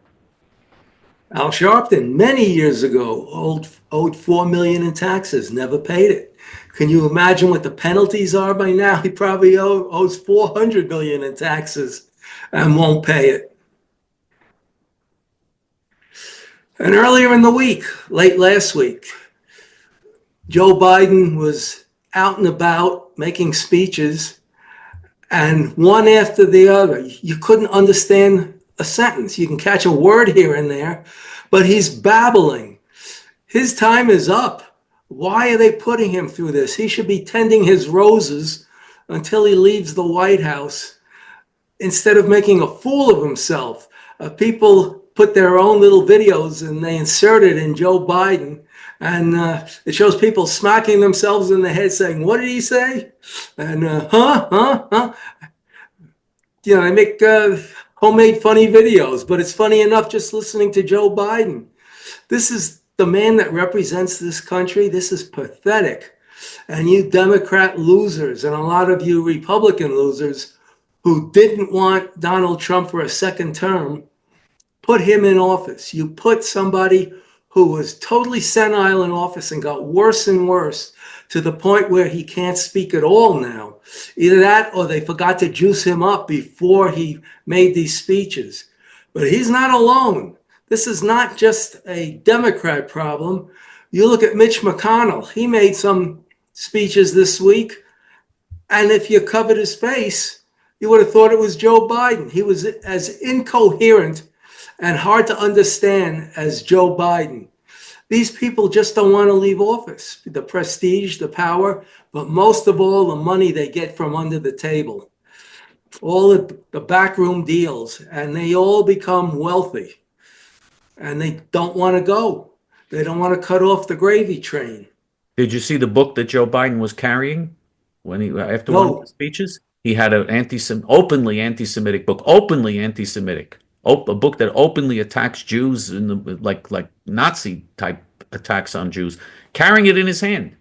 Al Sharpton, many years ago, owed $4 million in taxes, never paid it. Can you imagine what the penalties are by now? He probably owes $400 million in taxes and won't pay it. And earlier in the week, late last week, Joe Biden was out and about making speeches, and one after the other, you couldn't understand a sentence. You can catch a word here and there, but he's babbling. His time is up. Why are they putting him through this? He should be tending his roses until he leaves the White House instead of making a fool of himself. People put their own little videos and they insert it in Joe Biden, and it shows people smacking themselves in the head saying, what did he say? And they make homemade funny videos, but it's funny enough just listening to Joe Biden. This is the man that represents this country. This is pathetic. And you Democrat losers, and a lot of you Republican losers who didn't want Donald Trump for a second term, put him in office. You put somebody who was totally senile in office and got worse and worse to the point where he can't speak at all now. Either that or they forgot to juice him up before he made these speeches. But he's not alone. This is not just a Democrat problem. You look at Mitch McConnell. He made some speeches this week, and if you covered his face, you would have thought it was Joe Biden. He was as incoherent and hard to understand as Joe Biden. These people just don't want to leave office. The prestige, the power, but most of all, the money they get from under the table. All the backroom deals, and they all become wealthy. And they don't want to go. They don't want to cut off the gravy train. Did you see the book that Joe Biden was carrying when he after one of the No, speeches? He had an openly anti-Semitic book, openly anti-Semitic, a book that openly attacks Jews in the like Nazi type attacks on Jews, carrying it in his hand.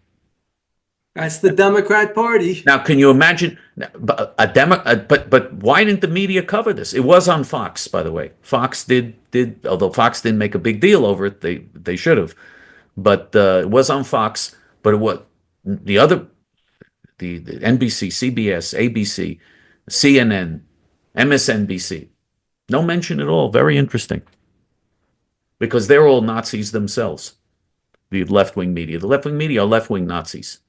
that's the Democrat Party. Now, can you imagine but why didn't the media cover this? It was on Fox, by the way. Fox did although Fox didn't make a big deal over it, they should have. But it was on Fox. But what the other the NBC, CBS, ABC, CNN, MSNBC, no mention at all. Very interesting because they're all Nazis themselves. The left-wing media are left-wing Nazis.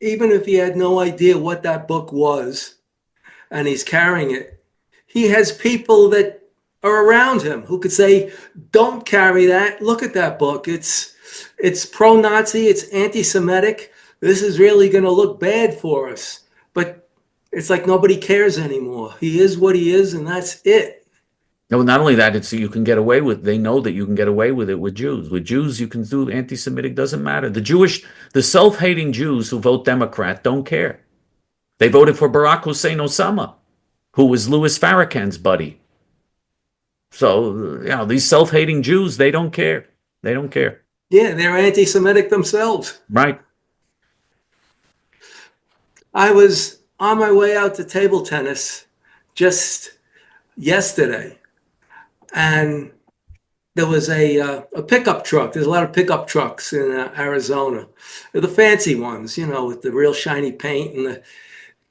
Even if he had no idea what that book was and he's carrying it, he has people that are around him who could say, don't carry that. Look at that book. It's pro-Nazi. It's anti-Semitic. This is really going to look bad for us. But it's like nobody cares anymore. He is what he is, and that's it. No, not only that, it's you can get away with. They know that you can get away with it with Jews. With Jews, you can do anti-Semitic. Doesn't matter. The self-hating Jews who vote Democrat don't care. They voted for Barack Hussein Osama, who was Louis Farrakhan's buddy. So, these self-hating Jews, they don't care. They don't care. Yeah, they're anti-Semitic themselves. Right. I was on my way out to table tennis just yesterday, and there was a pickup truck. There's a lot of pickup trucks in Arizona. They're the fancy ones, with the real shiny paint and the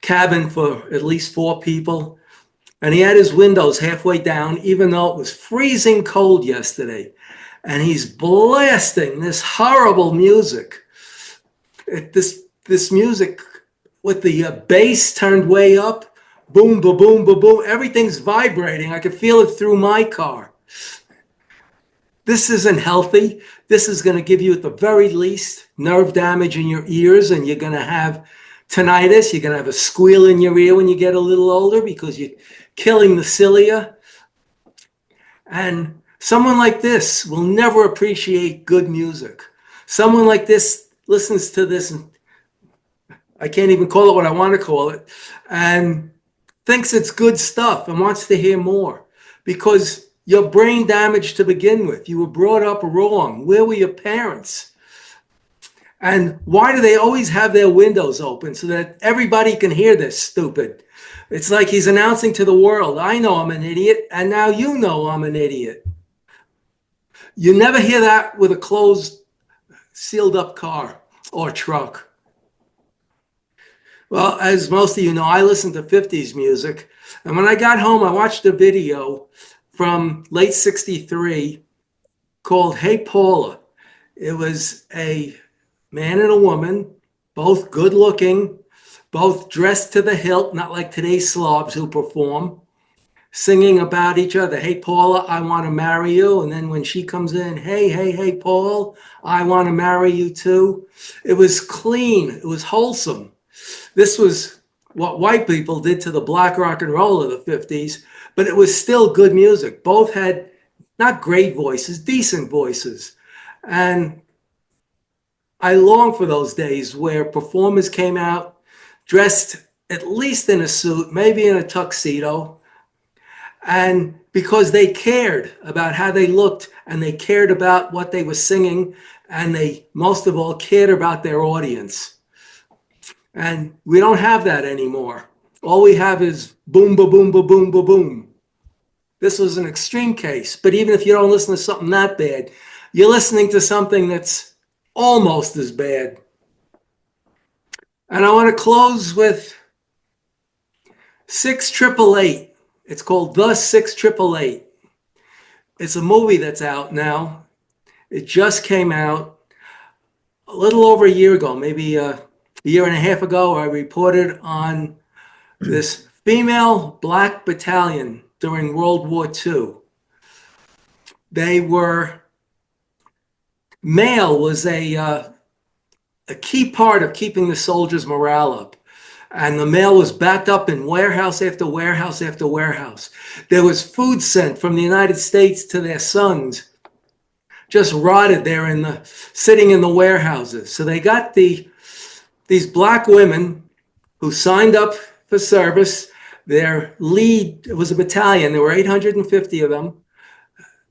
cabin for at least 4 people. And he had his windows halfway down, even though it was freezing cold yesterday. And he's blasting this horrible music. This music with the bass turned way up, boom, ba boom, ba boom. Everything's vibrating. I could feel it through my car. This isn't healthy. This is going to give you, at the very least, nerve damage in your ears, and you're going to have tinnitus. You're going to have a squeal in your ear when you get a little older because you're killing the cilia. And someone like this will never appreciate good music. Someone like this listens to this, and I can't even call it what I want to call it, and thinks it's good stuff and wants to hear more because you're brain damaged to begin with. You were brought up wrong. Where were your parents? And why do they always have their windows open so that everybody can hear this stupid? It's like he's announcing to the world, I know I'm an idiot, and now you know I'm an idiot. You never hear that with a closed, sealed up car or truck. Well, as most of you know, I listen to 50s music. And when I got home, I watched a video from late 63 called Hey Paula. It was a man and a woman, both good looking, both dressed to the hilt, not like today's slobs who perform, singing about each other. Hey, Paula, I want to marry you. And then when she comes in, hey, Paul, I want to marry you too. It was clean. It was wholesome. This was what white people did to the black rock and roll of the 50s, but it was still good music. Both had not great voices, decent voices. And I long for those days where performers came out dressed at least in a suit, maybe in a tuxedo, and because they cared about how they looked and they cared about what they were singing, and they most of all cared about their audience. And we don't have that anymore. All we have is boom, ba boom, ba boom, ba boom. This was an extreme case, but even if you don't listen to something that bad, you're listening to something that's almost as bad. And I want to close with 6888. It's called The 6888. It's a movie that's out now. It just came out a little over a year ago, maybe a year and a half ago. I reported on this female black battalion during World War II. They were, male was a key part of keeping the soldiers' morale up. And the mail was backed up in warehouse after warehouse after warehouse. There was food sent from the United States to their sons, just rotted there sitting in the warehouses. So they got these black women who signed up for service. Their lead, it was a battalion. There were 850 of them.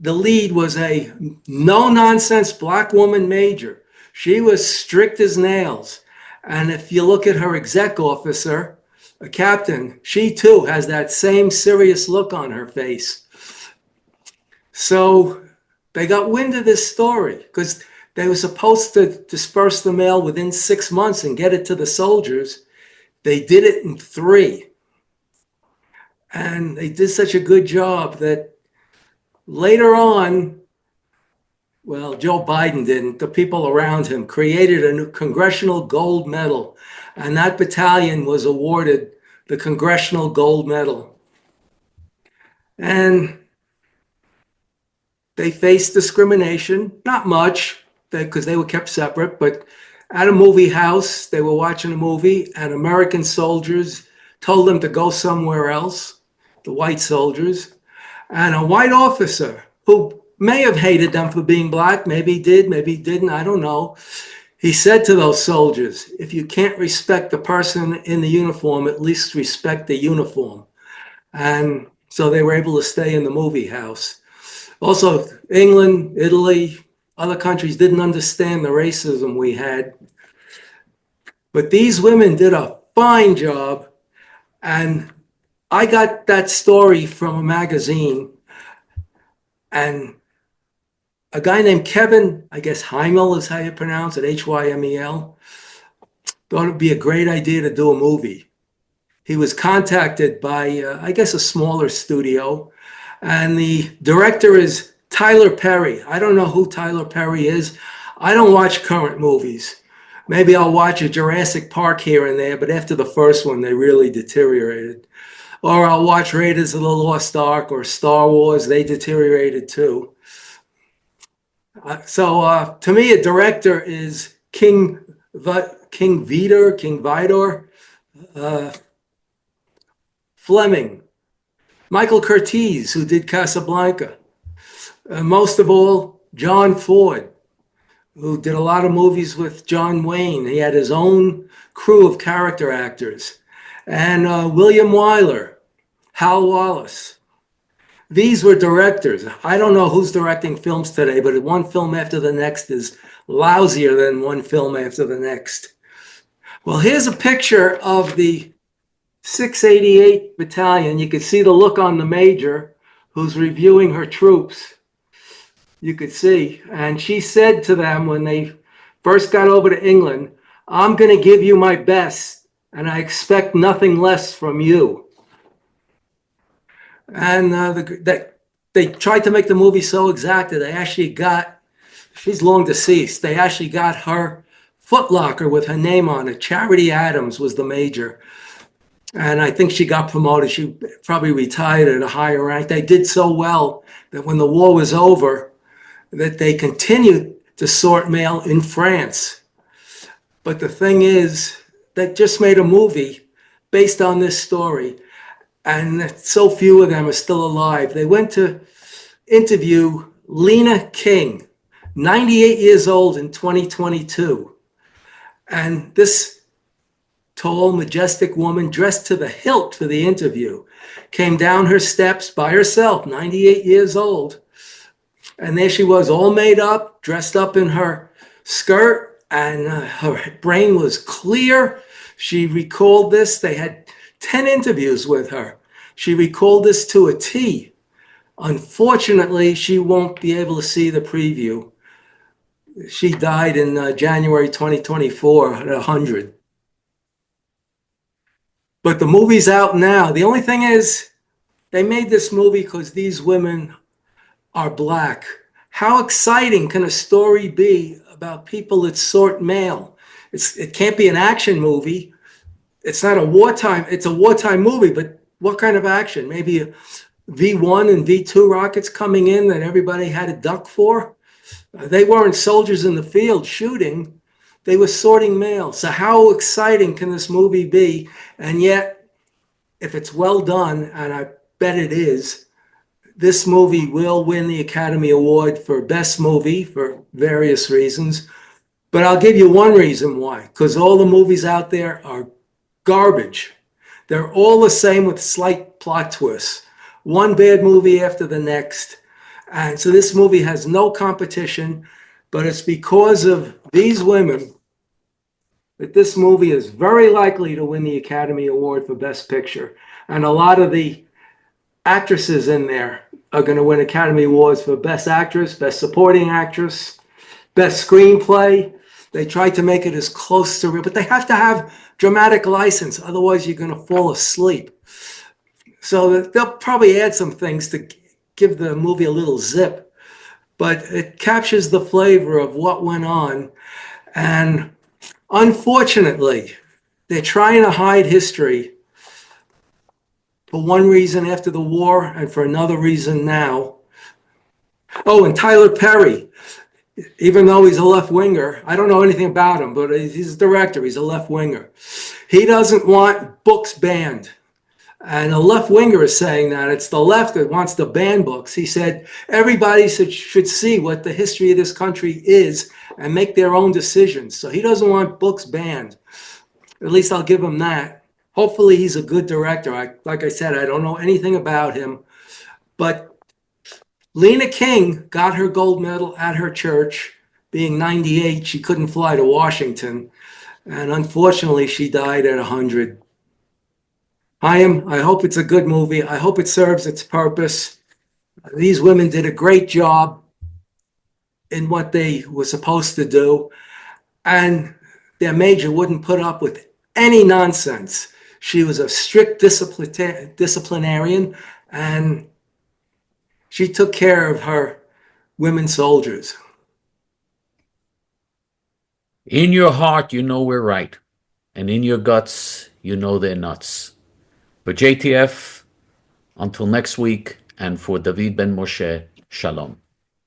The lead was a no-nonsense black woman major. She was strict as nails. And if you look at her exec officer, a captain, she too has that same serious look on her face. So they got wind of this story because they were supposed to disperse the mail within 6 months and get it to the soldiers. They did it in 3. And they did such a good job that later on, well, Joe Biden didn't. The people around him created a new Congressional Gold Medal, and that battalion was awarded the Congressional Gold Medal. And they faced discrimination, not much, because they were kept separate, but at a movie house, they were watching a movie, and American soldiers told them to go somewhere else, the white soldiers, and a white officer who may have hated them for being black, maybe he did, maybe he didn't, I don't know. He said to those soldiers, if you can't respect the person in the uniform, at least respect the uniform. And so they were able to stay in the movie house. Also, England, Italy, other countries didn't understand the racism we had. But these women did a fine job. And I got that story from a magazine. And a guy named Kevin, I guess Heimel is how you pronounce it, Hymel, thought it would be a great idea to do a movie. He was contacted by, I guess, a smaller studio. And the director is Tyler Perry. I don't know who Tyler Perry is. I don't watch current movies. Maybe I'll watch a Jurassic Park here and there, but after the first one, they really deteriorated. Or I'll watch Raiders of the Lost Ark or Star Wars. They deteriorated too. So to me, a director is King Vidor, Fleming, Michael Curtiz, who did Casablanca. Most of all, John Ford, who did a lot of movies with John Wayne. He had his own crew of character actors. And William Wyler, Hal Wallace. These were directors. I don't know who's directing films today, but one film after the next is lousier than one film after the next. Well, here's a picture of the 688 Battalion. You can see the look on the major who's reviewing her troops. You could see. And she said to them when they first got over to England, I'm going to give you my best, and I expect nothing less from you. And they tried to make the movie so exact that they actually got, she's long deceased, they actually got her footlocker with her name on it. Charity Adams was the major. And I think she got promoted. She probably retired at a higher rank. They did so well that when the war was over, that they continued to sort mail in France. But the thing is, they just made a movie based on this story. And so few of them are still alive. They went to interview Lena King, 98 years old in 2022. And this tall, majestic woman, dressed to the hilt for the interview, came down her steps by herself, 98 years old. And there she was, all made up, dressed up in her skirt, and her brain was clear. She recalled this. They had 10 interviews with her. She recalled this to a T. Unfortunately, she won't be able to see the preview. She died in January 2024 at 100. But the movie's out now. The only thing is, they made this movie because these women are black. How exciting can a story be about people that sort mail? It can't be an action movie. It's not a wartime, it's a wartime movie, but what kind of action? Maybe a V1 and V2 rockets coming in that everybody had to duck for? They weren't soldiers in the field shooting. They were sorting mail. So how exciting can this movie be? And yet, if it's well done, and I bet it is, this movie will win the Academy Award for Best Movie for various reasons. But I'll give you one reason why, because all the movies out there are garbage. They're all the same with slight plot twists. One bad movie after the next. And so this movie has no competition, but it's because of these women that this movie is very likely to win the Academy Award for Best Picture. And a lot of the actresses in there are going to win Academy Awards for Best Actress, Best Supporting Actress, Best Screenplay. They tried to make it as close to real, but they have to have dramatic license. Otherwise, you're going to fall asleep. So they'll probably add some things to give the movie a little zip, but it captures the flavor of what went on. And unfortunately, they're trying to hide history for one reason after the war and for another reason now. Oh, and Tyler Perry, even though he's a left-winger, I don't know anything about him, but he's a director, he's a left-winger. He doesn't want books banned. And a left-winger is saying that it's the left that wants to ban books. He said everybody should see what the history of this country is and make their own decisions. So he doesn't want books banned. At least I'll give him that. Hopefully he's a good director. Like I said, I don't know anything about him. But Lena King got her gold medal at her church. Being 98, she couldn't fly to Washington. And unfortunately, she died at 100. I hope it's a good movie. I hope it serves its purpose. These women did a great job in what they were supposed to do. And their major wouldn't put up with any nonsense. She was a strict disciplinarian, and she took care of her women soldiers. In your heart, you know we're right. And in your guts, you know they're nuts. For J.T.F., until next week, and for David Ben Moshe, Shalom.